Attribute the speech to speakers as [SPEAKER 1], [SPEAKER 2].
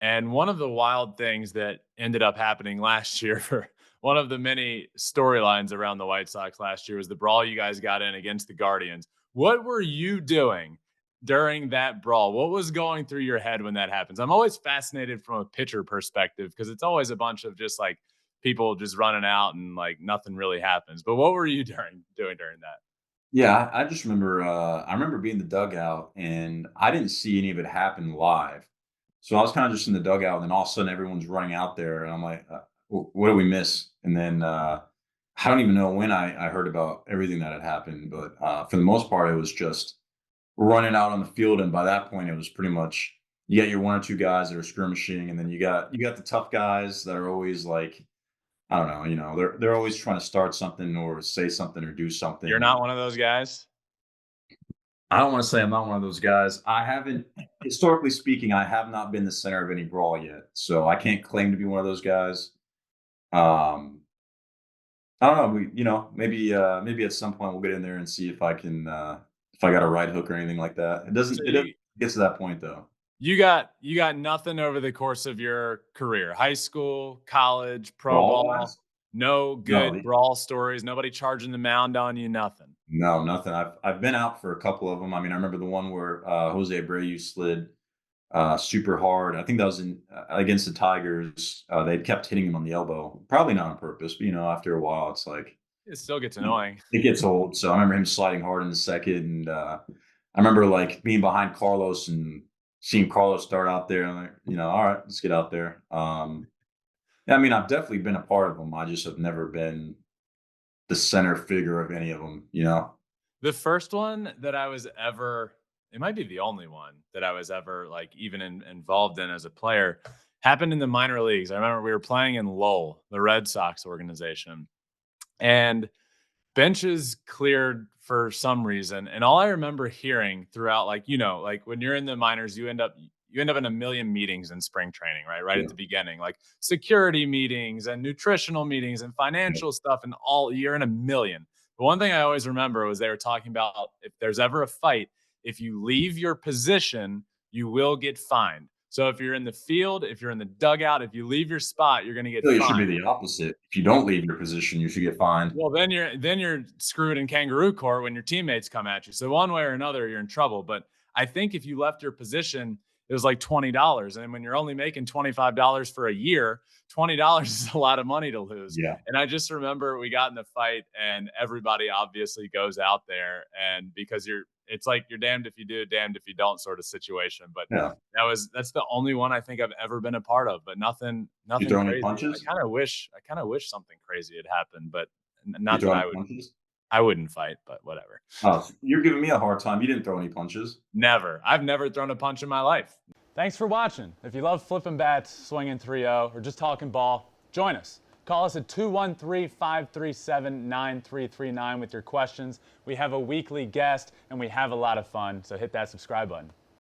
[SPEAKER 1] And one of the wild things that ended up happening last year for one of the many storylines around the White Sox last year was the brawl you guys got in against the Guardians. What were you doing during that brawl? What was going through your head when that happens? I'm always fascinated from a pitcher perspective because it's always a bunch of just like people just running out and like nothing really happens. But what were you doing during that?
[SPEAKER 2] Yeah, I just remember, I remember being in the dugout, and I didn't see any of it happen live. So I was kinda just in the dugout, and then all of a sudden everyone's running out there, and I'm like, what did we miss?" And then, I don't even know when I heard about everything that had happened, but, for the most part, it was just running out on the field, and by that point, it was pretty much you got your 1 or 2 guys that are skirmishing, and then you got the tough guys that are always like, I don't know, they're always trying to start something or say something or do
[SPEAKER 1] You're
[SPEAKER 2] something.
[SPEAKER 1] not one of those guys?
[SPEAKER 2] I don't wanna say I'm not one of those guys. I haven't historically speaking, I have not been the center of any brawl yet, so I can't claim to be one of those guys. Um, I don't know, maybe at some point we'll get in there and see if I got a right hook or anything like that.
[SPEAKER 1] So
[SPEAKER 2] It doesn't get to that point though.
[SPEAKER 1] you got nothing over the course of your career, high school, college, pro ball,
[SPEAKER 2] Brawl-wise?
[SPEAKER 1] no
[SPEAKER 2] No,
[SPEAKER 1] good brawl stories, nobody charging the mound on you, nothing.
[SPEAKER 2] no, nothing. I've been out for a couple of them. I mean, I remember the one where, Jose Abreu slid super hard. I think that was in against the Tigers. They kept hitting him on the elbow, probably not on purpose, but after a while, it's like
[SPEAKER 1] It still gets annoying.
[SPEAKER 2] it gets old. So I remember him sliding hard in the second, and I remember like being behind Carlos and seeing Carlos start out there. And I'm like, all right, let's get out there. Yeah, I mean, I've definitely been a part of them. I just have never been the center figure of any of them.
[SPEAKER 1] The first one that I was ever it might be the only one that I was ever, like, even involved in as a player, happened in the minor leagues. I remember we were playing in Lowell, the Red Sox organization, and benches cleared for some reason, and all I remember hearing throughout, like, like, when you're in the minors, you end up in a million meetings in spring training, right at
[SPEAKER 2] Yeah,
[SPEAKER 1] the beginning, like security meetings and nutritional meetings and
[SPEAKER 2] yeah.
[SPEAKER 1] financial stuff, and all you're in a million. But one thing I always remember was they were talking about if there's ever a fight, if you leave your position, you will get fined. So if you're in the field, if you're in the dugout, if you leave your spot, you're going to get
[SPEAKER 2] Really, it should be
[SPEAKER 1] fined.
[SPEAKER 2] the opposite. If you don't leave your position, you should get fined.
[SPEAKER 1] Well, then you're screwed in kangaroo court when your teammates come at you. So one way or another, you're in trouble. But I think if you left your position, it was like $20. And when you're only making $25 for a year, $20 is a lot of money to lose.
[SPEAKER 2] Yeah,
[SPEAKER 1] And I just remember we got in the fight and everybody obviously goes out there, and because it's like you're damned if you do, damned if you don't sort of situation. But
[SPEAKER 2] yeah.
[SPEAKER 1] that's the only one I think I've ever been a part of, but nothing
[SPEAKER 2] You
[SPEAKER 1] nothing
[SPEAKER 2] throw any
[SPEAKER 1] crazy.
[SPEAKER 2] punches?
[SPEAKER 1] I kind of wish something crazy had happened, but
[SPEAKER 2] You
[SPEAKER 1] not
[SPEAKER 2] throw
[SPEAKER 1] that
[SPEAKER 2] any punches?
[SPEAKER 1] I wouldn't fight, but whatever.
[SPEAKER 2] Oh, you're giving me a hard time. You didn't throw any punches.
[SPEAKER 1] Never. I've never thrown a punch in my life. Thanks for watching. If you love flipping bats, swinging 3-0, or just talking ball, join us. Call us at 213-537-9339 with your questions. We have a weekly guest, and we have a lot of fun, so hit that subscribe button.